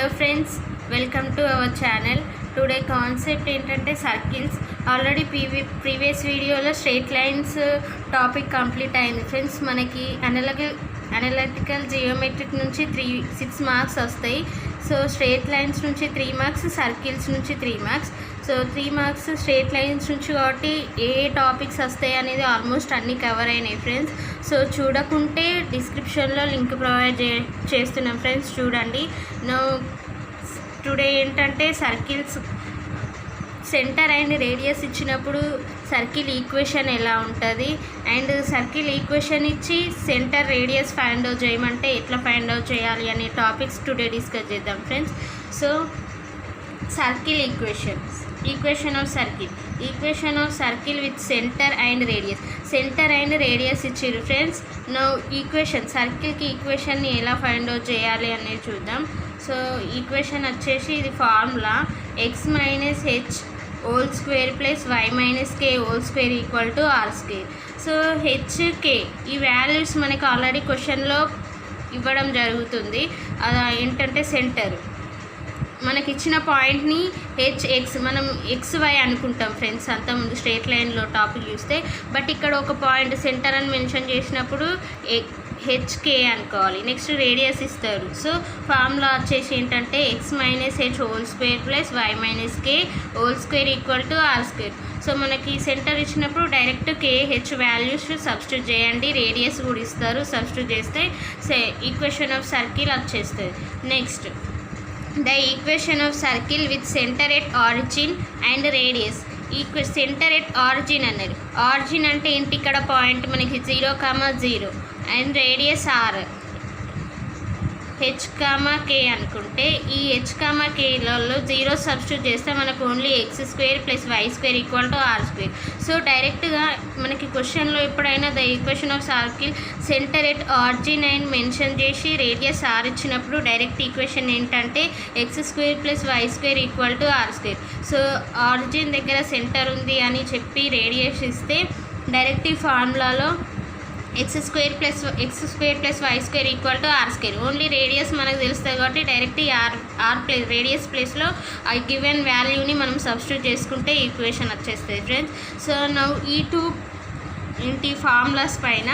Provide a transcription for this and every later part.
Hello friends, welcome to our channel. Today concept ఏంటంటే circles. Already previous వీడియోలో straight lines topic complete అయింది friends. మనకి analytical geometric నుంచి 6 marks వస్తాయి. So straight lines నుంచి 3 marks, circles నుంచి 3 marks. So 3 marks straight lines నుంచి కాబట్టి ఏ టాపిక్స్ వస్తాయి అనేది ఆల్మోస్ట్ అన్నీ కవర్ అయినాయి ఫ్రెండ్స్. సో చూడకుంటే డిస్క్రిప్షన్లో లింక్ ప్రొవైడ్ చేస్తున్నాం ఫ్రెండ్స్, చూడండి. టుడే ఏంటంటే సర్కిల్స్ సెంటర్ అండ్ రేడియస్ ఇచ్చినప్పుడు సర్కిల్ ఈక్వేషన్ ఎలా ఉంటుంది అండ్ సర్కిల్ ఈక్వేషన్ ఇచ్చి సెంటర్ రేడియస్ ఫైండ్ అవుట్ చేయమంటే ఎట్లా ఫైండ్ అవుట్ చేయాలి అనే టాపిక్స్ టుడే డిస్కస్ చేద్దాం friends. So circle equation of circle with centre and radius ఇచ్చిర్రు ఫ్రెండ్స్. నౌ ఈక్వేషన్ సర్కిల్కి ఈక్వేషన్ని ఎలా ఫైండ్ అవుట్ చేయాలి అనేది చూద్దాం. సో ఈక్వేషన్ వచ్చేసి ఇది formula x minus h whole square plus y minus k whole square equal to r square. So H K ఈ values మనకి ఆల్రెడీ క్వశ్చన్లో ఇవ్వడం జరుగుతుంది. అది ఏంటంటే సెంటర్ మనకి ఇచ్చిన పాయింట్ని హెచ్ఎక్స్ మనం XY అనుకుంటాం ఫ్రెండ్స్ అంతకుముందు స్ట్రేట్ లైన్లో టాపిక్ చూస్తే. బట్ ఇక్కడ ఒక పాయింట్ సెంటర్ అని మెన్షన్ చేసినప్పుడు హెచ్కే అనుకోవాలి. నెక్స్ట్ రేడియస్ ఇస్తారు. సో ఫార్ములా వచ్చేసి ఏంటంటే x minus h whole square plus y minus k whole square equal to r square. So మనకి సెంటర్ ఇచ్చినప్పుడు డైరెక్ట్ KH వాల్యూస్ సబ్స్టిట్యూట్ చేయండి, రేడియస్ కూడా ఇస్తారు. సబ్స్టిట్యూట్ చేస్తే ఈక్వేషన్ ఆఫ్ సర్కిల్ వచ్చేస్తుంది. Next the equation of circle with centre at origin and radius. Centre at origin అన్నారు. Origin అంటే ఏంటి? ఇక్కడ పాయింట్ మనకి 0,0 అండ్ రేడియస్ r h,k అనుకుంటే ఈ h,kలలో 0 సబ్స్టిట్యూట్ చేస్తే మనకు only x² plus y² equal to r square. So డైరెక్ట్గా మనకి క్వశ్చన్లో ఎప్పుడైనా the equation of circle centre at origin and mention చేసి రేడియస్ r ఇచ్చినప్పుడు డైరెక్ట్ ఈక్వేషన్ ఏంటంటే x² plus y² equal to r square. So origin దగ్గర centre ఉంది అని చెప్పి రేడియస్ ఇస్తే డైరెక్ట్ ఈ ఫార్ములాలో x² plus y² equal to r square. Only radius మనకు తెలుస్తుంది కాబట్టి డైరెక్ట్ ఈ r ప్లస్ రేడియస్ ప్లేస్లో ఆ గివెన్ వాల్యూని మనం సబ్స్టిట్యూట్ చేసుకుంటే ఈక్వేషన్ వచ్చేస్తుంది ఫ్రెండ్స్. సో నౌ ఈ టూ ఫార్ములాస్ పైన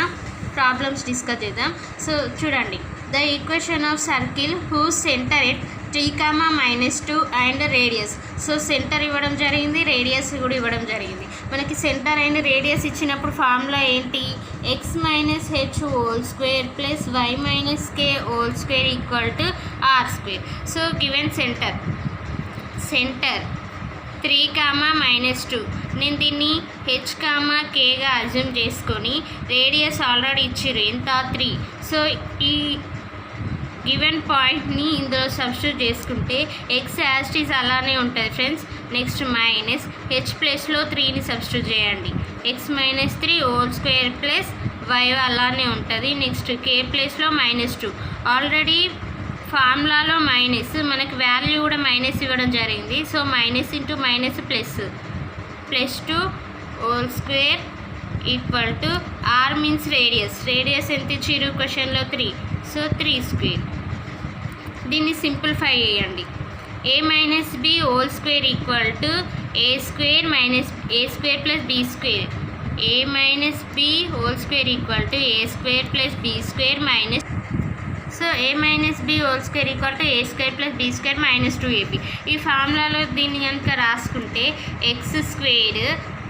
ప్రాబ్లమ్స్ డిస్కస్ చేద్దాం. సో చూడండి, the equation of circle whose centre at 3,-2 and radius. So centre ఇవ్వడం జరిగింది, రేడియస్ కూడా ఇవ్వడం జరిగింది. మనకి సెంటర్ అండ్ రేడియస్ ఇచ్చినప్పుడు ఫార్ములా ఏంటి? x minus h whole square plus y minus k whole square equal to r square. So given centre 3,-2. నేను దీన్ని h,kగా అజ్యూమ్ చేసుకొని రేడియస్ ఆల్రెడీ ఇచ్చిర్రు ఎంత 3. సో ఈ గివెన్ పాయింట్ని ఇందులో సబ్స్టిట్యూట్ చేసుకుంటే x యాస్టీస్ అలానే ఉంటుంది ఫ్రెండ్స్. నెక్స్ట్ మైనస్ హెచ్ ప్లేస్లో 3ని సబ్స్టిట్యూట్ చేయండి, x minus 3 whole square plus y అలానే ఉంటుంది. నెక్స్ట్ k ప్లేస్లో -2. ఆల్రెడీ ఫార్ములాలో మైనస్ మనకి వాల్యూ కూడా మైనస్ ఇవ్వడం జరిగింది. So minus into minus +2 whole square equal to r means radius ఎంత ఇచ్చిర్రు క్వశ్చన్లో 3. So 3 square. దీన్ని సింప్లిఫై చేయండి. a minus b whole square equal to a² plus b². a minus b whole square equal to a² plus b² minus. So a minus b whole square equal to a² plus b² minus 2ab. ఈ ఫార్ములాలో దీన్ని కనుక రాసుకుంటే x²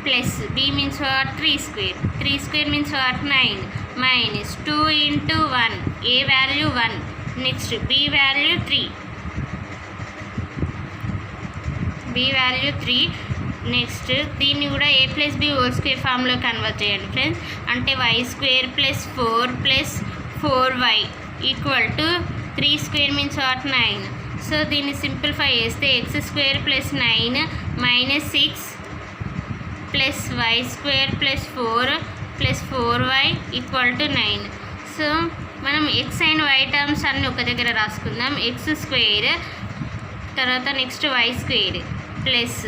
plus b means what 3² means what 9 minus 2 into 1 a value 1 next b value 3 next దీన్ని కూడా a plus b whole square ఫామ్లో convert చేయండి friends. అంటే y² plus 4 plus 4y equal to 3² means what 9. So దీన్ని simplify చేస్తే x² plus 9 minus 6 plus y² plus 4 plus 4y equal to 9. So మనం x and y terms అన్నీ ఒక దగ్గర రాసుకుందాం. x² తర్వాత next y² plus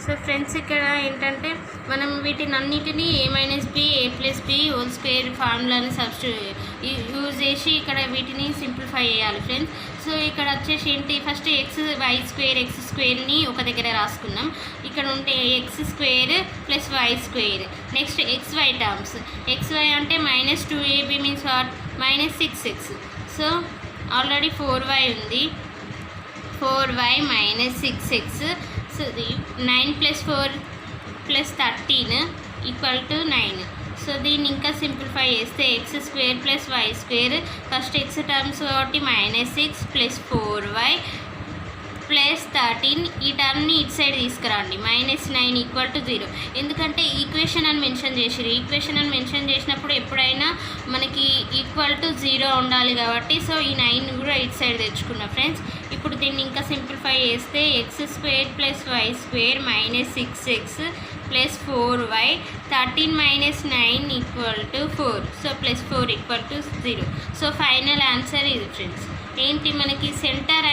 so friends ఇక్కడ ఏంటంటే మనం వీటినన్నిటినీ a-b+b² ఫార్ములాని యూజ్ చేసి ఇక్కడ వీటిని సింప్లిఫై చేయాలి ఫ్రెండ్స్. సో ఇక్కడ వచ్చేసి ఏంటి, ఫస్ట్ x² ఒక దగ్గర రాసుకున్నాం. ఇక్కడ ఉంటే x² + y². Next xy terms, xy అంటే -2ab means what, -6x. So already 4y ఉంది, 4y - 6x. సో 9 + 4 + 13 = 9. సో దీన్ని ఇంకా సింప్లిఫై చేస్తే x² + y², first x terms కాబట్టి -6 + 4y + 13. ఈ టర్మ్ని ఇటు సైడ్ తీసుకురండి, -9 = 0. ఎందుకంటే ఈక్వేషన్ అని మెన్షన్ చేసిరు. ఈక్వేషన్ అని మెన్షన్ చేసినప్పుడు ఎప్పుడైనా మనకి =0 ఉండాలి కాబట్టి సో ఈ 9 కూడా ఇటు సైడ్ తెచ్చుకున్నా ఫ్రెండ్స్. ఇప్పుడు దీన్ని ఇంకా సింప్లిఫై చేస్తే x² + y² -6x + 4y, 13 - 9 = 4. So +4 = 0. So final answer ఇది ఫ్రెండ్స్. ఏంటి, మనకి సెంటర్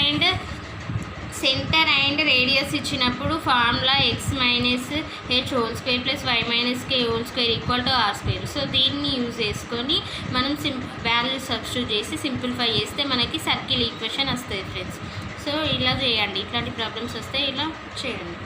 అండ్ రేడియస్ ఇచ్చినప్పుడు formula x - h² + y - k² r². So దీన్ని యూజ్ చేసుకొని మనం వాల్యూ సబ్స్టిట్యూట్ చేసి సింప్లిఫై చేస్తే మనకి సర్కిల్ ఈక్వేషన్ వస్తుంది ఫ్రెండ్స్. సో ఇలా చేయండి, ఇట్లాంటి ప్రాబ్లమ్స్ వస్తే ఇలా చేయండి.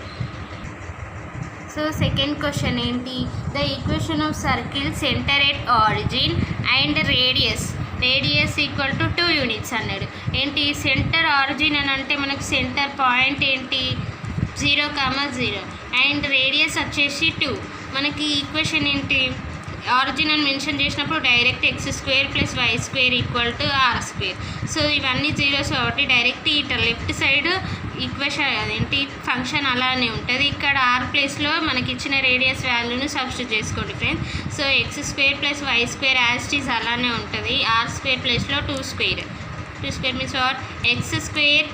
సో సెకండ్ క్వశ్చన్ ఏంటి, the equation of circle centre at origin and radius = 2 units అన్నాడు. ఏంటి, సెంటర్ ఆరిజిన్ అని అంటే మనకు సెంటర్ పాయింట్ ఏంటి 0,0 అండ్ రేడియస్ వచ్చేసి 2. మనకి ఈక్వేషన్ ఏంటి, ఆరిజిన్ అని మెన్షన్ చేసినప్పుడు direct x² + y² = r². So ఇవన్నీ జీరోస్ కాబట్టి డైరెక్ట్ ఇట లెఫ్ట్ సైడ్ ఈక్వేషన్ అదేంటి ఫంక్షన్ అలానే ఉంటుంది. ఇక్కడ r ప్లేస్లో మనకి ఇచ్చిన రేడియస్ వాల్యూను సబ్స్టిట్యూట్ చేసుకోండి friends. So x² + y² as it is అలానే ఉంటుంది. r² ప్లేస్లో 2² means what, x²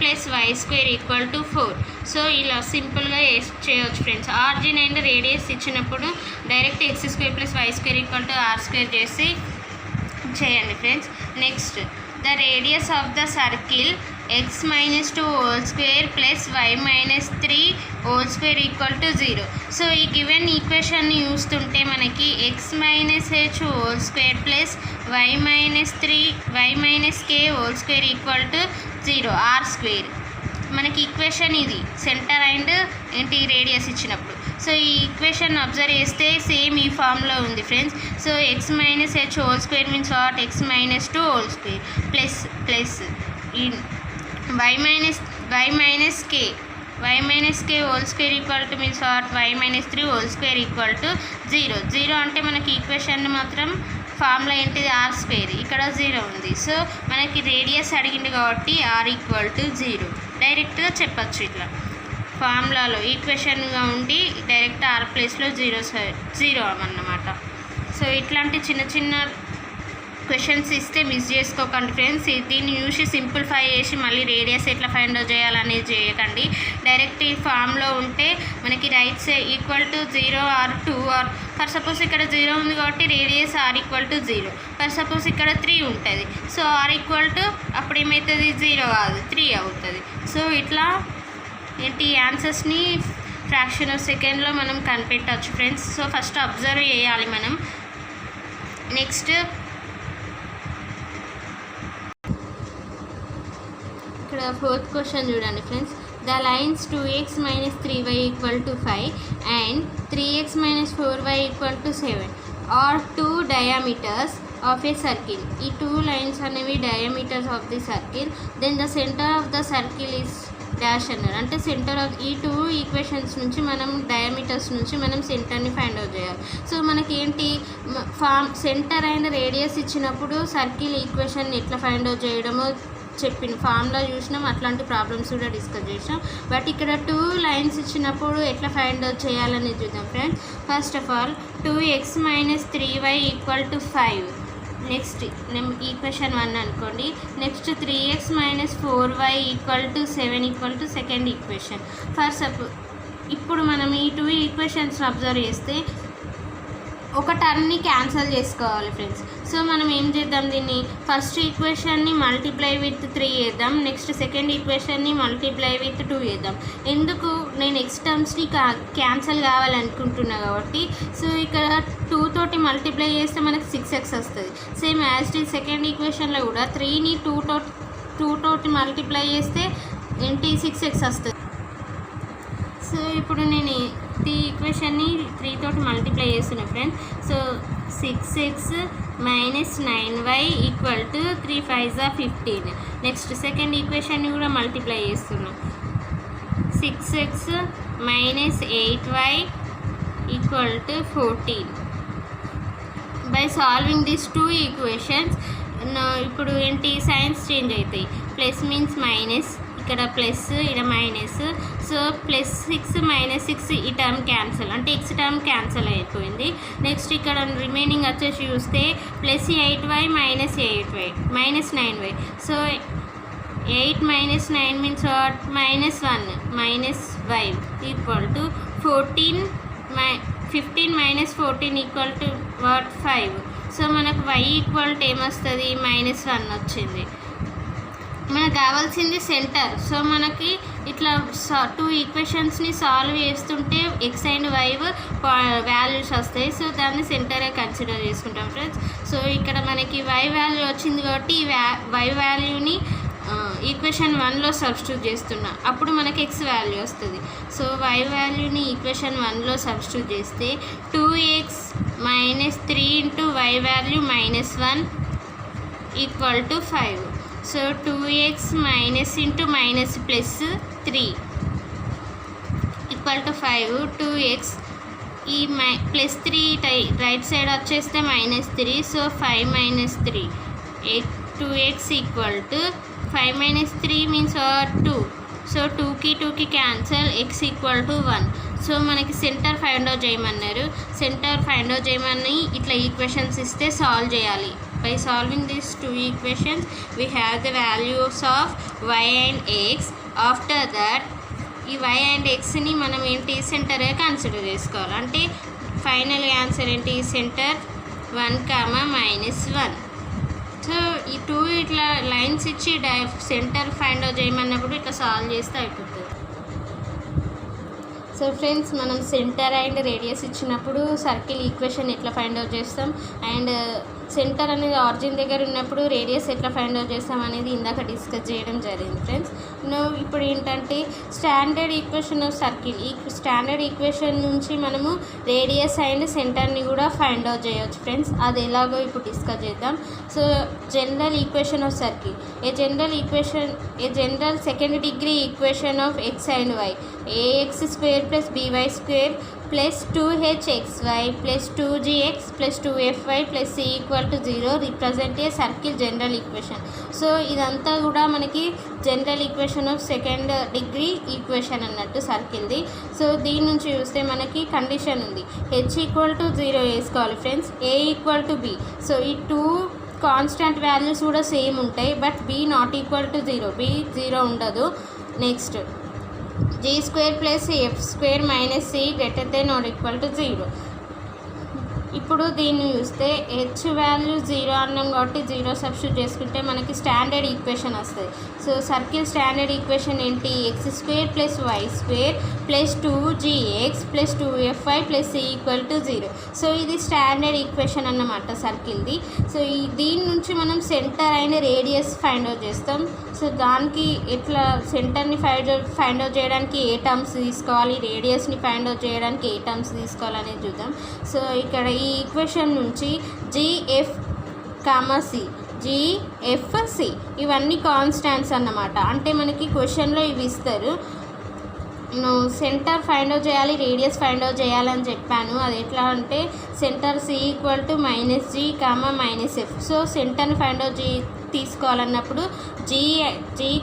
+ y² = 4. So ఇలా సింపుల్గా చేయవచ్చు ఫ్రెండ్స్. ఆరిజిన్ అండ్ రేడియస్ ఇచ్చినప్పుడు డైరెక్ట్ x² + y² = r² చేసి చేయండి friends. Next, the radius of the circle x - 2² + y - 3² = 0. So ఈ గివెన్ ఈక్వేషన్ని చూస్తుంటే మనకి x - h² + y - 3y - k² = 0 r². మనకి ఈక్వేషన్ ఇది సెంటర్ అండ్ ఏంటి రేడియస్ ఇచ్చినప్పుడు. సో ఈ ఈక్వేషన్ అబ్జర్వ్ చేస్తే సేమ్ ఈ ఫామ్లో ఉంది friends. So x - h² means what, x - 2² plus y - k k² means what, y - 3² = 0. 0 అంటే మనకి ఈక్వేషన్ మాత్రం ఫార్ములా ఏంటిది r², ఇక్కడ 0 ఉంది. సో మనకి రేడియస్ అడిగింది కాబట్టి r = 0 డైరెక్ట్గా చెప్పచ్చు. ఇట్లా ఫార్ములాలో ఈక్వేషన్గా ఉండి డైరెక్ట్ r ప్లేస్లో 0 అన్నమాట. సో ఇట్లాంటి చిన్న చిన్న క్వశ్చన్స్ ఇస్తే మిస్ చేసుకోకండి ఫ్రెండ్స్. దీన్ని చూసి సింప్లిఫై చేసి మళ్ళీ రేడియస్ ఎట్లా ఫైండ్ అవుట్ చేయాలనేది చేయకండి. డైరెక్ట్ ఈ ఫామ్లో ఉంటే మనకి right side =0 or 2 r for suppose ఇక్కడ 0 ఉంది కాబట్టి రేడియస్ r = 0. ఫర్ సపోజ్ ఇక్కడ 3 ఉంటుంది. సో r అప్పుడు ఏమవుతుంది, 0 కాదు 3 అవుతుంది. సో ఇట్లా ఏంటి ఆన్సర్స్ని ఫ్రాక్షన్ ఆఫ్ సెకండ్లో మనం కనిపెట్టవచ్చు ఫ్రెండ్స్. సో ఫస్ట్ అబ్జర్వ్ చేయాలి మనం. నెక్స్ట్ ఇక్కడ ఫోర్త్ క్వశ్చన్ చూడండి friends. The lines 2x - 3y = 5 and 3x - 4y = 7 are 2 diameters of a circle. ఈ 2 లైన్స్ అనేవి diameters of the circle. Then the centre of the circle is dash అన్నారు. అంటే centre of ఈ 2 equations నుంచి మనం diameters నుంచి మనం సెంటర్ని ఫైండ్ అవుట్ చేయాలి. సో మనకి ఏంటి సెంటర్ అండ్ రేడియస్ ఇచ్చినప్పుడు సర్కిల్ ఈక్వేషన్ ఎట్లా ఫైండ్ అవుట్ చేయడమో చెప్పిన ఫార్ములా చూసినాం, అట్లాంటి ప్రాబ్లమ్స్ కూడా డిస్కస్ చేసినాం. బట్ ఇక్కడ 2 లైన్స్ ఇచ్చినప్పుడు ఎట్లా ఫైండ్ అవుట్ చేయాలని చూద్దాం friends. First of all 2x - 3y = 5. Next equation 1 అనుకోండి. Next 3x - 4y = 7 second equation. ఇప్పుడు మనం ఈ 2 ఈక్వేషన్స్ని అబ్జర్వ్ చేస్తే ఒక టర్మ్ని క్యాన్సిల్ చేసుకోవాలి ఫ్రెండ్స్. సో మనం ఏం చేద్దాం, దీన్ని ఫస్ట్ ఈక్వేషన్ని మల్టిప్లై విత్ 3 చేద్దాం, నెక్స్ట్ సెకండ్ ఈక్వేషన్ని మల్టిప్లై విత్ 2 చేద్దాం. ఎందుకు, నేను ఎక్స్ టర్మ్స్ని క్యాన్సిల్ కావాలనుకుంటున్నా కాబట్టి. సో ఇక్కడ 2 తోటి మల్టిప్లై చేస్తే మనకి 6x వస్తుంది. Same as it is second ఈక్వేషన్లో కూడా 3ని 2 తోటి మల్టిప్లై చేస్తే ఏంటి 6x వస్తుంది. సో ఇప్పుడు నేను ఈ ఈక్వేషన్ని 3 తోటి మల్టిప్లై చేస్తున్నా friends. So 6x minus 9y equal to 3 5 15. Next second ఈక్వేషన్ని కూడా మల్టిప్లై చేస్తున్నాం. 6x minus 8y equal to 14. By solving this 2 equations ఇప్పుడు ఏంటి సైన్స్ చేంజ్ అవుతాయి. ప్లస్ మీన్స్ మైనస్, ఇక్కడ ప్లస్ ఇక్కడ మైనస్. సో +6 -6 ఈ టర్మ్ క్యాన్సల్, అంటే x టర్మ్ క్యాన్సల్ అయిపోయింది. నెక్స్ట్ ఇక్కడ రిమైనింగ్ వచ్చేసి చూస్తే +8y -8y -9y. So 8 - 9 means what, -1 -y equal to 14. 15 - 14 equal to what, 5. So మనకు y ఈక్వల్ టు ఏమొస్తుంది, -1 వచ్చింది. మనకు కావాల్సింది సెంటర్. సో మనకి ఇట్లా 2 ఈక్వేషన్స్ని సాల్వ్ చేస్తుంటే x అండ్ y వాల్యూస్ వస్తాయి. సో దాన్ని సెంటరే కన్సిడర్ చేసుకుంటాం ఫ్రెండ్స్. సో ఇక్కడ మనకి y వాల్యూ వచ్చింది కాబట్టి ఈ y వాల్యూని ఈక్వేషన్ 1లో సబ్స్టిట్యూట్ చేస్తున్నా, అప్పుడు మనకి x వాల్యూ వస్తుంది. సో y వాల్యూని ఈక్వేషన్ 1లో సబ్స్టిట్యూట్ చేస్తే 2x - 3 into y value -1 equal to 5. So 2x minus into minus plus 3 equal to 5. 2x ఈ +3 రైట్ సైడ్ వచ్చేస్తే -3. So 5 - 3 2x equal to 5 - 3 means 2. So 2కి 2కి cancel, x equal to 1. So మనకి centre find out చేయమన్నారు. Centre find out చేయమని ఇట్లా equations ఇస్తే solve చేయాలి. By solving these 2 equations, we have the values of y and x. After that, ఈ y and xని మనం ఏంటి సెంటర్గా కన్సిడర్ చేసుకోవాలి. అంటే ఫైనల్ ఆన్సర్ ఏంటి, సెంటర్ 1, -1. సో ఈ 2 ఇట్లా లైన్స్ ఇచ్చి సెంటర్ ఫైండ్ అవుట్ చేయమన్నప్పుడు ఇట్లా సాల్వ్ చేస్తే అయిపోతుంది. సో ఫ్రెండ్స్, మనం సెంటర్ అండ్ రేడియస్ ఇచ్చినప్పుడు సర్కిల్ ఈక్వేషన్ ఎట్లా ఫైండ్ అవుట్ చేస్తాం, అండ్ సెంటర్ అనేది ఆరిజిన్ దగ్గర ఉన్నప్పుడు రేడియస్ ఎట్లా ఫైండ్ అవుట్ చేస్తాం అనేది ఇందాక డిస్కస్ చేయడం జరిగింది ఫ్రెండ్స్. ఇప్పుడు ఏంటంటే స్టాండర్డ్ ఈక్వేషన్ ఆఫ్ సర్కిల్, ఈ స్టాండర్డ్ ఈక్వేషన్ నుంచి మనము రేడియస్ అండ్ సెంటర్ని కూడా ఫైండ్ అవుట్ చేయవచ్చు ఫ్రెండ్స్. అది ఎలాగో ఇప్పుడు డిస్కస్ చేద్దాం. So general equation of circle, A general second degree equation of x and y, ax² + by² + 2hxy + 2gx + 2fy + c = 0 represent a circle general equation. So ఇదంతా కూడా మనకి general equation of second degree equation అన్నట్టు సర్కిల్ది. So దీని నుంచి చూస్తే మనకి condition ఉంది, h = 0 వేసుకోవాలి ఫ్రెండ్స్, a = b. సో ఈ 2 కాన్స్టెంట్ వాల్యూస్ కూడా సేమ్ ఉంటాయి, బట్ b ≠ 0, b 0 ఉండదు. Next g² + f² - c ≥ 0. ఇప్పుడు దీన్ని చూస్తే h వాల్యూ 0 అన్నాం కాబట్టి 0 సబ్స్టిట్యూట్ చేసుకుంటే మనకి స్టాండర్డ్ ఈక్వేషన్ వస్తుంది. సో సర్కిల్ స్టాండర్డ్ ఈక్వేషన్ ఏంటి, x² + y² + 2gx + 2fy + c = 0. So ఇది స్టాండర్డ్ ఈక్వేషన్ అన్నమాట సర్కిల్ది. సో దీని నుంచి మనం సెంటర్ అయిన రేడియస్ ఫైండ్ అవుట్ చేస్తాం. సో దానికి ఎట్లా సెంటర్ని ఫైండ్ అవుట్ చేయడానికి ఏ టర్మ్స్ తీసుకోవాలి, రేడియస్ని ఫైండ్ అవుట్ చేయడానికి ఏ టర్మ్స్ తీసుకోవాలనేది చూద్దాం. సో ఇక్కడ ఈ ఈక్వేషన్ నుంచి GF, C ఇవన్నీ కాన్స్టాంట్స్ అన్నమాట. అంటే మనకి క్వశ్చన్లో ఇవి ఇస్తారు, సెంటర్ ఫైండ్ అవుట్ చేయాలి, రేడియస్ ఫైండ్ అవుట్ చేయాలని చెప్పాను. అది ఎట్లా అంటే centre C = -g, -f. So సెంటర్ని ఫైండ్ అవుట్ తీసుకోవాలన్నప్పుడు g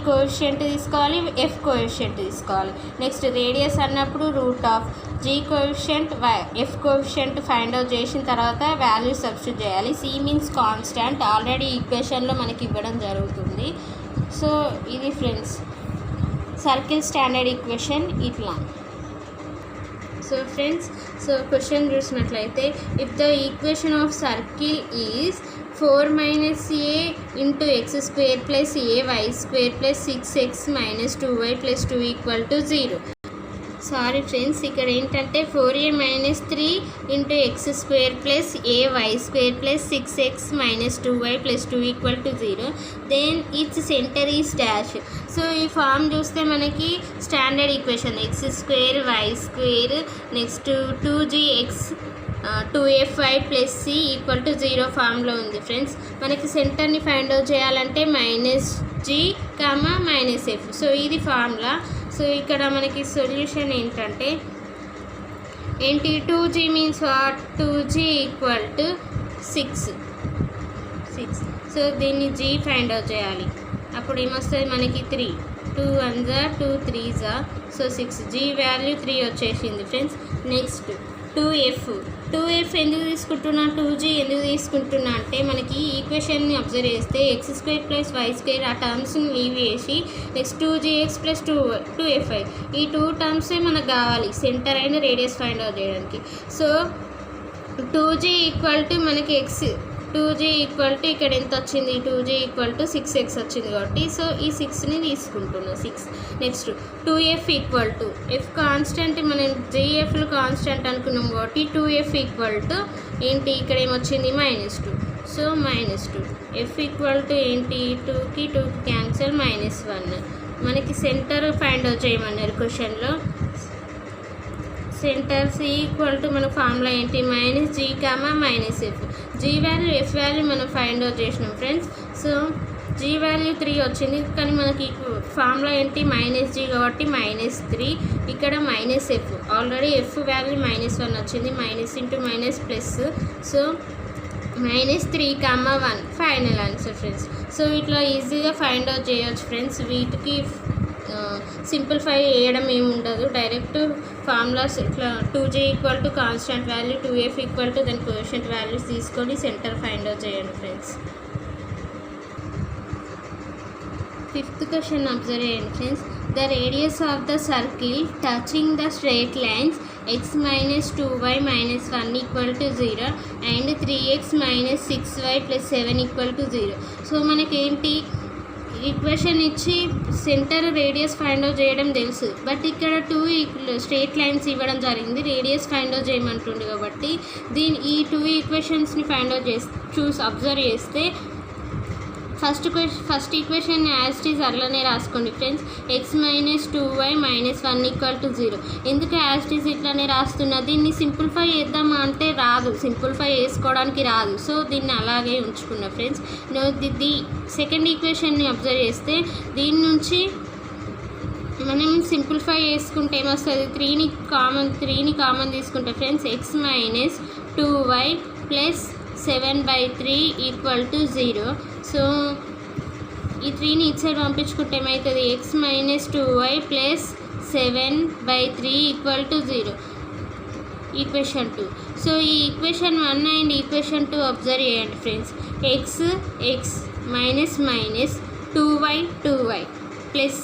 కోఎఫిషియంట్ తీసుకోవాలి, f కోఎఫిషియంట్ తీసుకోవాలి. నెక్స్ట్ రేడియస్ అన్నప్పుడు √g coefficient, f coefficient find out చేసిన తర్వాత వాల్యూ సబ్స్టిట్యూట్ చేయాలి. c మీన్స్ కాన్స్టాంట్, ఆల్రెడీ ఈక్వేషన్లో మనకి ఇవ్వడం జరుగుతుంది. సో ఇది ఫ్రెండ్స్ సర్కిల్ స్టాండర్డ్ ఈక్వేషన్ ఇట్లా. సో ఫ్రెండ్స్, సో క్వశ్చన్ చూసినట్లయితే, if the equation of circle is 4 - a into x square plus a y square plus 6x - 2y + 2 = 0. Sorry friends, ఇక్కడ ఏంటంటే 4a - 3 into x square plus a y square plus 6x - 2y + 2 = 0. Then its centre is dash. So ఈ form చూస్తే మనకి standard equation x square y square next 2gx 2fy + c = 0 ఫామ్లో ఉంది friends. మనకి సెంటర్ని find out చేయాలంటే -g, -f. So ఇది formula. So ఇక్కడ మనకి సొల్యూషన్ ఏంటంటే 2g means what, 2g = 6. So దీన్ని g ఫైండ్ అవుట్ చేయాలి. అప్పుడు ఏమొస్తుంది మనకి 3, 2 1 2 3 సో 6. g వాల్యూ 3 వచ్చేసింది ఫ్రెండ్స్. నెక్స్ట్ 2f ఎందుకు తీసుకుంటున్నా, 2g ఎందుకు తీసుకుంటున్నా అంటే మనకి ఈక్వేషన్ని అబ్జర్వ్ చేస్తే x² + y² ఆ టర్మ్స్ని లీవ్ చేసి నెక్స్ట్ 2gx + 2fy ఈ 2 టర్మ్సే మనకు కావాలి centre and radius find out చేయడానికి. సో 2g = మనకి ఇక్కడ ఎంత వచ్చింది, 2g = 6x వచ్చింది కాబట్టి సో ఈ 6ని తీసుకుంటున్నాం 6. నెక్స్ట్ 2f = f కాన్స్టెంట్, మనం gfలు కాన్స్టెంట్ అనుకున్నాం కాబట్టి 2f ఏంటి, ఇక్కడ ఏమొచ్చింది -2. సో -2 f ఏంటి, 2కి 2 క్యాన్సల్ -1. మనకి సెంటర్ ఫైండ్ అవుట్ చేయమన్నారు క్వశ్చన్లో. సెంటర్ c = మన ఫార్ములా ఏంటి, -g, -f. g value f value మనం ఫైండ్ అవుట్ చేసినాం ఫ్రెండ్స్. సో g వాల్యూ 3 వచ్చింది, కానీ మనకి ఫార్ములా ఏంటి -g కాబట్టి -3. ఇక్కడ -f, ఆల్రెడీ f వాల్యూ -1 వచ్చింది, -++. So -3, 1 final answer friends. So ఇట్లా ఈజీగా ఫైండ్ అవుట్ చేయొచ్చు ఫ్రెండ్స్. వీటికి సింప్లిఫై చేయడం ఏమి ఉండదు, డైరెక్ట్ ఫార్ములాస్ ఇట్లా 2g = కాన్స్టెంట్ వాల్యూ, 2f = దాని కోఎఫిషియంట్ వాల్యూస్ తీసుకొని సెంటర్ ఫైండ్ అవుట్ చేయండి ఫ్రెండ్స్. 5th క్వశ్చన్ అబ్జర్వ్ చేయండి friends. The radius of the circle touching the straight lines x - 2y - 1 = 0 and 3x - 6y + 7 = 0. So మనకేంటి equation ఇచ్చి centre radius find out చేయడం తెలుసు, but ఇక్కడ 2 straight lines ఇవ్వడం జరిగింది, radius find out చేయమంటుండే కాబట్టి ఈ 2 ఈక్వేషన్స్ని ఫైండ్ అవుట్ అబ్జర్వ్ చేస్తే first equation as it is అట్లనే రాసుకోండి ఫ్రెండ్స్. x - 2y - 1 = 0. ఎందుకు యాజ్ ఇట్ ఈజ్ ఇట్లనే రాస్తున్నా, దీన్ని సింప్లిఫై చేద్దామా అంటే రాదు, సింప్లిఫై చేసుకోవడానికి రాదు. సో దీన్ని అలాగే ఉంచుకున్నా ఫ్రెండ్స్. సెకండ్ ఈక్వేషన్ని అబ్జర్వ్ చేస్తే దీని నుంచి మనం సింప్లిఫై చేసుకుంటే ఏమొస్తుంది, 3ని కామన్ తీసుకుంటే ఫ్రెండ్స్ x - 2y + 7/3 = 0. సో ఈ 3ని ఇటు సైడ్ పంపించుకుంటే ఏమవుతుంది, x - 2y + 7/3 = 0 ఈక్వేషన్ 2. సో ఈ ఈక్వేషన్ 1 అండ్ ఈక్వేషన్ 2 అబ్జర్వ్ చేయండి ఫ్రెండ్స్. x -2y ప్లస్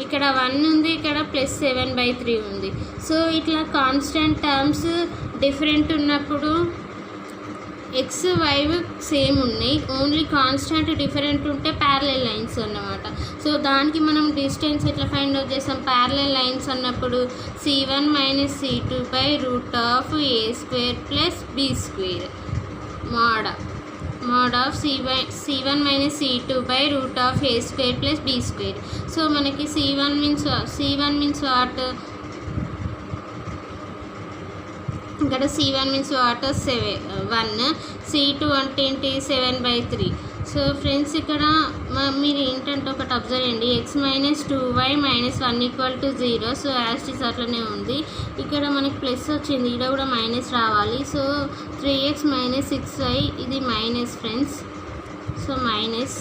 ఇక్కడ 1 ఉంది, ఇక్కడ +7/3 ఉంది. సో ఇట్లా కాన్స్టెంట్ టర్మ్స్ డిఫరెంట్ ఉన్నప్పుడు x y సేమ్ ఉన్నాయి, ఓన్లీ కాన్స్టెంట్ డిఫరెంట్ ఉంటే ప్యారలల్ లైన్స్ అన్నమాట. సో దానికి మనం డిస్టెన్స్ ఎట్లా ఫైండ్ అవుట్ చేస్తాం, ప్యారలల్ లైన్స్ అన్నప్పుడు c1 - c2/√a² + b² mod of c1 - c2/√a² + b². So మనకి c1 మీన్స్ వాట్, ఇక్కడ c1 మీన్స్ వాట్ 1, c2 అంటే ఏంటి 7/3. సో ఫ్రెండ్స్ ఇక్కడ మీరు ఏంటంటే ఒకటి అబ్జర్వ్ చేయండి, x - 2y - 1 = 0. So as it is అట్లనే ఉంది, ఇక్కడ మనకి ప్లస్ వచ్చింది, ఇక్కడ కూడా మైనస్ రావాలి. సో 3x - 6y ఇది మైనస్ ఫ్రెండ్స్. So minus.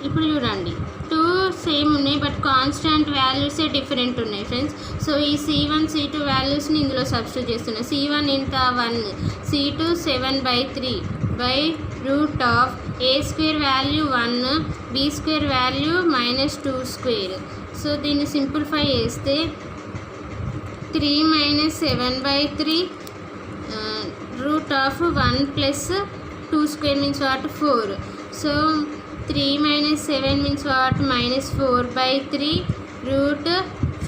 ఇప్పుడు చూడండి 2 సేమ్ ఉన్నాయి బట్ కాన్స్టాంట్ వాల్యూసే డిఫరెంట్ ఉన్నాయి ఫ్రెండ్స్. సో ఈ c1 c2 వాల్యూస్ని ఇందులో సబ్స్టిట్యూట్ చేస్తున్నాయి. c1 ఇంత 1, c2 7/3/√a² value 1, b² value -2². So దీన్ని సింప్లిఫై చేస్తే 3 - 7/3 root of 1 + 2 square means what 4. So 3 - 7 means what -4/3 root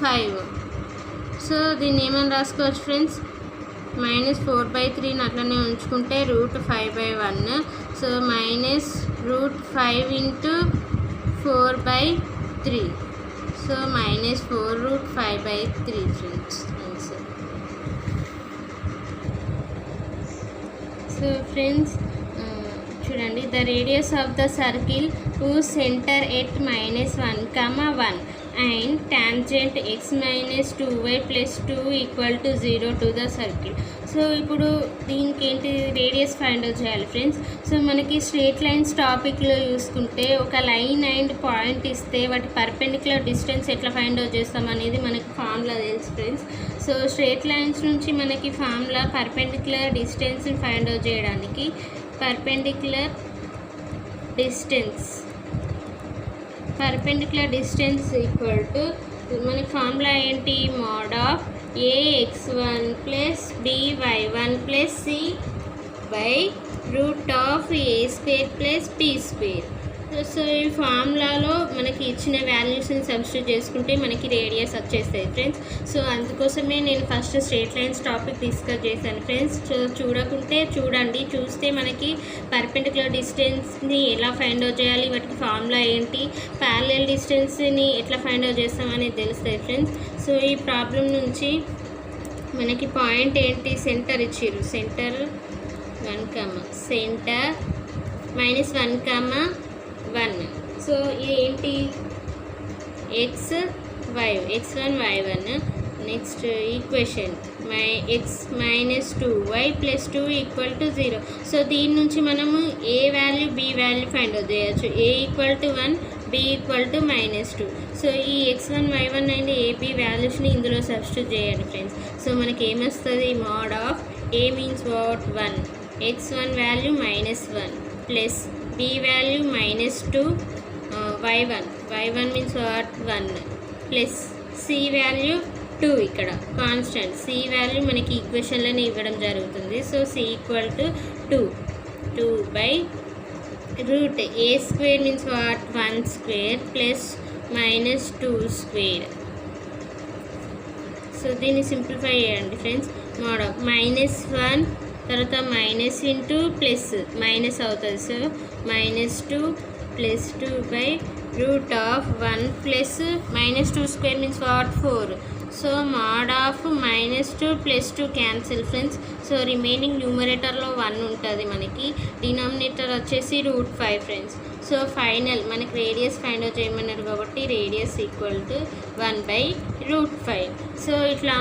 5. So దీన్ని ఏమని రాసుకోవచ్చు ఫ్రెండ్స్, -4/3 అట్లనే ఉంచుకుంటే root 5/1. So -√5 × 4/3. So -4√5/3 friends answer. So friends చూడండి, the radius of the circle whose center at -1, 1 and tangent x - 2y + 2 = 0 to the circle. So ఇప్పుడు దీనికి ఏంటి radius find out చేయాలి ఫ్రెండ్స్. సో మనకి స్ట్రేట్ లైన్స్ టాపిక్లో చూసుకుంటే ఒక లైన్ అండ్ పాయింట్ ఇస్తే వాటి పర్పెండిక్యులర్ డిస్టెన్స్ ఎట్లా ఫైండ్ అవుట్ చేస్తాం అనేది మనకి ఫార్ములా తెలుసు ఫ్రెండ్స్. సో స్ట్రేట్ లైన్స్ నుంచి మనకి ఫార్ములా పర్పెండిక్యులర్ డిస్టెన్స్ని ఫైండ్ అవుట్ చేయడానికి పర్పెండిక్యులర్ డిస్టెన్స్ ఈక్వల్ టు మనకి ఫార్ములా ఏంటి, mode of ax1 + by1 + c/√a² + b². So ఈ ఫార్ములాలో మనకి ఇచ్చిన వాల్యూస్ని సబ్స్టిట్యూట్ చేసుకుంటే మనకి రేడియస్ వచ్చేస్తాయి ఫ్రెండ్స్. సో అందుకోసమే నేను first straight lines topic discuss చేశాను ఫ్రెండ్స్. సో చూడండి, చూస్తే మనకి పర్పెండిక్యులర్ డిస్టెన్స్ని ఎలా ఫైండ్ అవుట్ చేయాలి, వాటికి ఫార్ములా ఏంటి, ప్యారలల్ డిస్టెన్స్ని ఎట్లా ఫైండ్ అవుట్ చేస్తాం అనేది తెలుస్తాయి ఫ్రెండ్స్. సో ఈ ప్రాబ్లం నుంచి మనకి పాయింట్ ఏంటి, సెంటర్ ఇచ్చిర్రు, సెంటర్ 1, సెంటర్ -1, 1. సో ఇది ఏంటి, x1 y1. Next equation x - 2y + 2 = 0. So దీని నుంచి మనము A value B value find out చేయొచ్చు. a = 1, b = -2. సో ఈ x1 y1 అండ్ ab వాల్యూస్ని ఇందులో సబ్స్టిట్యూట్ చేయండి ఫ్రెండ్స్. సో మనకి ఏమొస్తుంది, mode of a means what 1, x1 value -1 plus b value -2, y1 means what 1 plus c value 2. ఇక్కడ constant c value మనకి ఈక్వేషన్లోనే ఇవ్వడం జరుగుతుంది. So c = 2/√a² means what 1² plus -2². So దీన్ని సింప్లిఫై చేయండి ఫ్రెండ్స్. మోడ్ ఆఫ్ -1 తర్వాత minus into plus minus అవుతుంది. So -2 + 2/√1 plus -2² means what 4. So mode of -2 + 2 cancel friends. So remaining న్యూమరేటర్లో 1 ఉంటుంది మనకి, డినామినేటర్ వచ్చేసి √5 ఫ్రెండ్స్. సో ఫైనల్ మనకి రేడియస్ ఫైండ్ అవుట్ చేయమన్నారు కాబట్టి రేడియస్ = 1/√5. సో ఇట్లా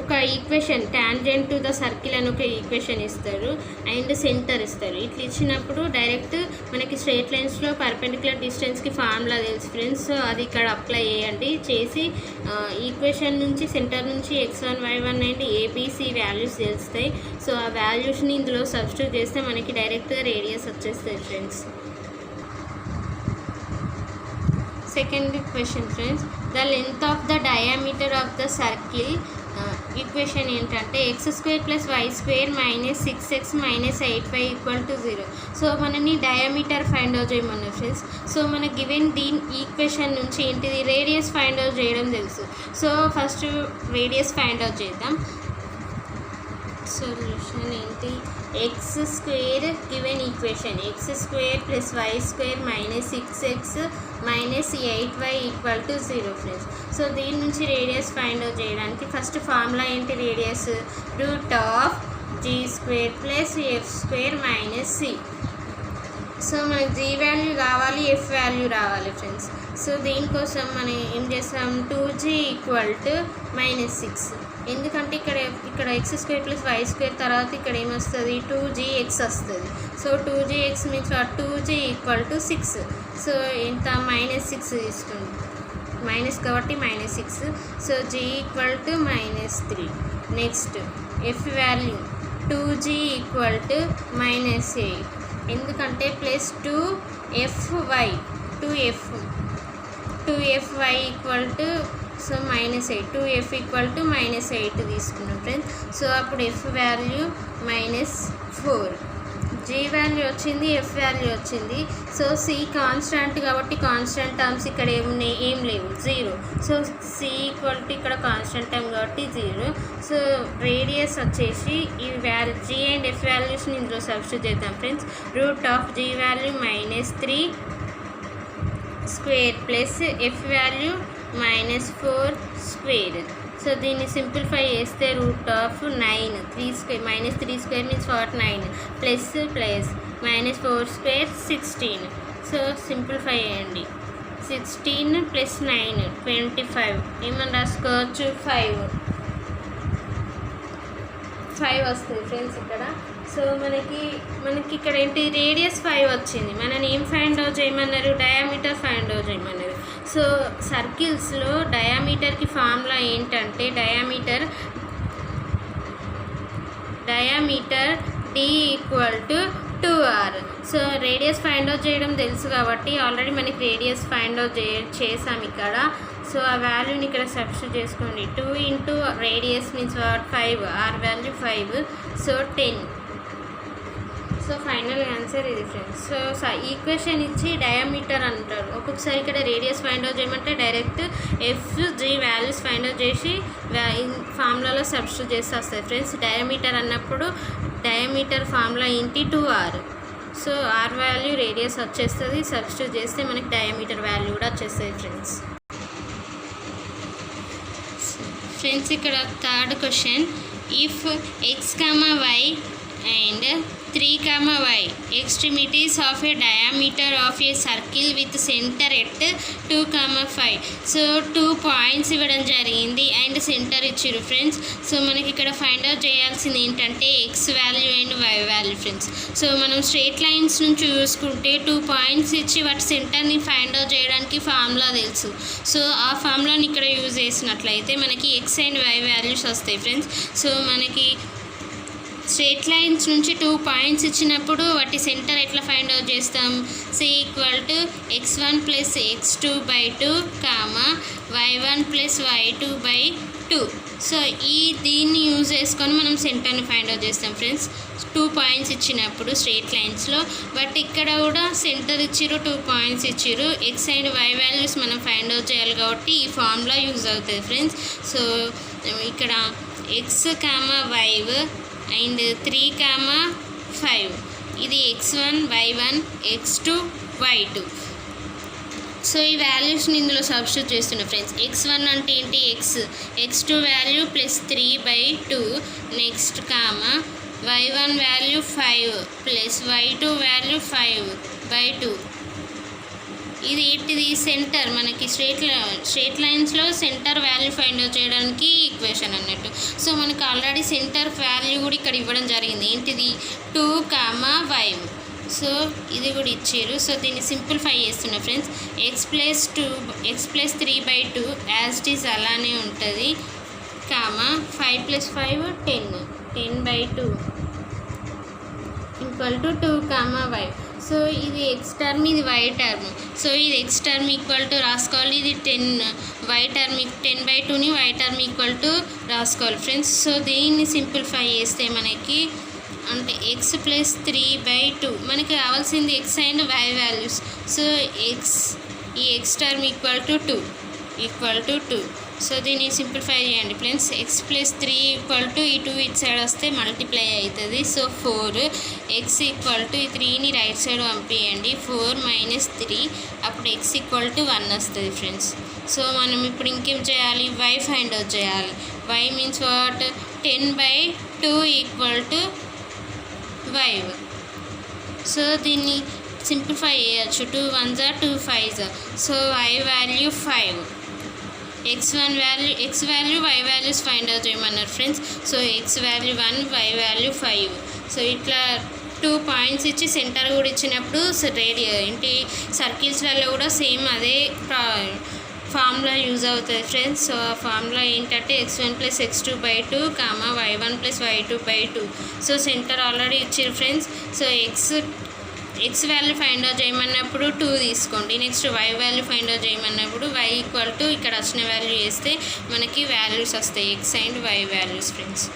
ఒక equation tangent to the circle అని ఒక ఈక్వేషన్ ఇస్తారు అండ్ సెంటర్ ఇస్తారు. ఇట్లా ఇచ్చినప్పుడు డైరెక్ట్ మనకి స్ట్రేట్ లైన్స్లో పర్పెండిక్యులర్ డిస్టెన్స్కి ఫార్ములా తెలుసు ఫ్రెండ్స్. సో అది ఇక్కడ అప్లై చేయండి. చేసి ఈక్వేషన్ నుంచి సెంటర్ నుంచి x1 y1 and A B C values తెలుస్తాయి. సో ఆ వాల్యూస్ని ఇందులో సబ్స్టిట్యూట్ చేస్తే మనకి డైరెక్ట్గా రేడియస్ వచ్చేస్తాయి friends. Second question friends, the length of the diameter of the circle equation ఏంటంటే x² + y² - 6x - 8y = 0. So మనని డయామీటర్ ఫైండ్ అవుట్ చేయమన్నారు ఫ్రెండ్స్. సో మనకి గివెన్ దీని ఈక్వేషన్ నుంచి ఏంటిది రేడియస్ ఫైండ్ అవుట్ చేయడం తెలుసు. So first radius find out చేద్దాం. సొల్యూషన్ ఏంటి, x² given equation x² + y² - 6x - 8y = 0 friends. So దీని నుంచి రేడియస్ ఫైండ్ అవుట్ చేయడానికి ఫస్ట్ ఫార్ములా ఏంటి, radius √g² + f² - c. So మనకి g వాల్యూ కావాలి, f వాల్యూ రావాలి ఫ్రెండ్స్. సో దీనికోసం మనం ఏం చేస్తాం, 2g = -6. ఎందుకంటే ఇక్కడ x² + y² తర్వాత ఇక్కడ ఏమొస్తుంది 2gx వస్తుంది. So 2gx means 2g = 6. So ఇంత -6 తీసుకోండి, మైనస్ కాబట్టి -6. So g = -3. Next f value 2g = -8 ఎందుకంటే +2fy 2f 2fy equal to so -8, 2f equal to -8 తీసుకున్నాం ఫ్రెండ్స్. సో అప్పుడు f వాల్యూ -4, g వాల్యూ వచ్చింది, f వాల్యూ వచ్చింది. సో c కాన్స్టాంట్ కాబట్టి constant terms ఇక్కడ ఏం లేవు, 0. సో c ఈక్వల్ టు ఇక్కడ కాన్స్టాంట్ టర్మ్ కాబట్టి 0. సో రేడియస్ వచ్చేసి ఈ వాల్యూ g అండ్ f వాల్యూస్ని ఇందులో సబ్స్టిట్యూట్ చేద్దాం friends. √g value -3 square plus f value -4 square. So దీన్ని సింప్లిఫై చేస్తే √9, 3 square -3 square means 9 plus -4 square 16. So simplify చేయండి, 16 + 9 25. ఏమని రాసుకోవచ్చు, 5 వస్తుంది ఫ్రెండ్స్ ఇక్కడ. సో మనకి ఇక్కడ ఏంటి, రేడియస్ 5 వచ్చింది. మనని ఏం ఫైండ్ అవుట్ చేయమన్నారు, డయామీటర్ ఫైండ్ అవుట్ చేయమన్నారు. సో సర్కిల్స్లో డయామీటర్కి ఫార్ములా ఏంటంటే diameter d equal to 2r. So radius find out చేయడం తెలుసు కాబట్టి ఆల్రెడీ మనకి రేడియస్ ఫైండ్ అవుట్ చేసాం ఇక్కడ. సో ఆ వాల్యూని ఇక్కడ సబ్స్టిట్యూట్ చేసుకోండి. 2 into radius means 5, r value 5, so 10. So final answer ఇది ఫ్రెండ్స్. సో ఈక్వేషన్ ఇచ్చి డయామీటర్ అంటారు. ఒక్కొక్కసారి ఇక్కడ రేడియస్ ఫైండ్ అవుట్ చేయమంటే direct f/g values find out చేసి ఫార్ములాలో సబ్స్టిట్యూట్ చేసి వస్తాయి ఫ్రెండ్స్. డయామీటర్ అన్నప్పుడు డయామీటర్ ఫార్ములా ఏంటి, 2r. So r value radius వచ్చేస్తుంది, సబ్స్టిట్యూట్ చేస్తే మనకి డయామీటర్ వాల్యూ కూడా వచ్చేస్తుంది ఫ్రెండ్స్. ఇక్కడ third question, if x, y and 3, y extremities of a diameter of a circle with center at 2, 5. So 2 points ఇవ్వడం జరిగింది అండ్ సెంటర్ ఇచ్చారు ఫ్రెండ్స్. సో మనకి ఇక్కడ ఫైండ్ అవుట్ చేయాల్సింది ఏంటంటే x value and y value friends. So మనం straight lines నుంచి చూసుకుంటే 2 పాయింట్స్ ఇచ్చి వాటి సెంటర్ని ఫైండ్ అవుట్ చేయడానికి ఫార్ములా తెలుసు. సో ఆ ఫార్ములాని ఇక్కడ యూజ్ చేసినట్లయితే మనకి ఎక్స్ అండ్ వై వాల్యూస్ వస్తాయి ఫ్రెండ్స్. సో మనకి స్ట్రేట్ లైన్స్ నుంచి 2 పాయింట్స్ ఇచ్చినప్పుడు వాటి సెంటర్ ఎట్లా ఫైండ్ అవుట్ చేస్తాం, c equal to x1 + x2/2, y1 + y2/2. So దీన్ని యూజ్ చేసుకొని మనం సెంటర్ని ఫైండ్ అవుట్ చేస్తాం ఫ్రెండ్స్. 2 పాయింట్స్ ఇచ్చినప్పుడు స్ట్రేట్ లైన్స్లో, బట్ ఇక్కడ కూడా సెంటర్ ఇచ్చిరు, 2 పాయింట్స్ ఇచ్చిరు, ఎక్స్ అండ్ వై వాల్యూస్ మనం ఫైండ్ అవుట్ చేయాలి కాబట్టి ఈ ఫార్ములా యూజ్ అవుతుంది ఫ్రెండ్స్. సో ఇక్కడ ఎక్స్, వై అండ్ 3, 5 ఇది x1, y1, x2, y2. So ఈ వాల్యూస్ని ఇందులో సబ్స్టిట్యూట్ చేస్తున్నా ఫ్రెండ్స్. x1 అంటే ఏంటి, x2 value +3/2, next y1 value 5 +y2 value 5/2. ఇది ఏంటిది, సెంటర్. మనకి స్ట్రేట్ లైన్స్లో సెంటర్ వాల్యూ ఫైండ్ అవుట్ చేయడానికి ఈక్వేషన్ అన్నట్టు. సో మనకి ఆల్రెడీ సెంటర్ వాల్యూ కూడా ఇక్కడ ఇవ్వడం జరిగింది. ఏంటిది, 2, 5. సో ఇది కూడా ఇచ్చారు. సో దీన్ని సింప్లిఫై చేస్తున్నా friends. x + 3/2 as it is అలానే ఉంటుంది, 5 + 5 10/2 ఈక్వల్ టు 2, y. సో ఇది ఎక్స్ టర్మ్, ఇది వై టర్మ్. సో ఇది ఎక్స్ టర్మ్ ఈక్వల్ టు రాసుకోవాలి, ఇది 10, వై టర్మ్ 10/2ని వై టర్మ్ ఈక్వల్ టు రాసుకోవాలి ఫ్రెండ్స్. సో దీన్ని సింప్లిఫై చేస్తే మనకి అంటే x + 3/2 మనకి కావాల్సింది X and why values. So ఈ X term equal to 2. So దీన్ని సింప్లిఫై చేయండి ఫ్రెండ్స్. x + 3 ఈక్వల్ టు ఈ 2 ఇటు సైడ్ వస్తే మల్టిప్లై అవుతుంది. సో 4, x ఈక్వల్ టు ఈ 3ని రైట్ సైడ్ పంపించండి, 4 - 3, అప్పుడు x ఈక్వల్ టు 1 వస్తుంది ఫ్రెండ్స్. సో మనం ఇప్పుడు ఇంకేం చేయాలి, y ఫైండ్ అవుట్ చేయాలి. y means what, 10/2 equal to 5. So దీన్ని సింప్లిఫై చేయొచ్చు, 2 1s 2 5s. So y value 5, x value Y values find out చేయమన్నారు friends. So x value 1, y value 5. So ఇట్లా 2 పాయింట్స్ ఇచ్చి సెంటర్ కూడా ఇచ్చినప్పుడు ఏంటి సర్కిల్స్లలో కూడా సేమ్ అదే ఫార్ములా యూజ్ అవుతుంది ఫ్రెండ్స్. సో ఆ ఫార్ములా ఏంటంటే x1 + x2/2, y1 + y2/2. So centre already ఇచ్చారు friends. So X value find out చేయమన్నప్పుడు 2 తీసుకోండి. Next Y value find out చేయమన్నప్పుడు y ఈక్వల్ టు ఇక్కడ వచ్చిన వాల్యూ వేస్తే మనకి వాల్యూస్ వస్తాయి, X and why values friends.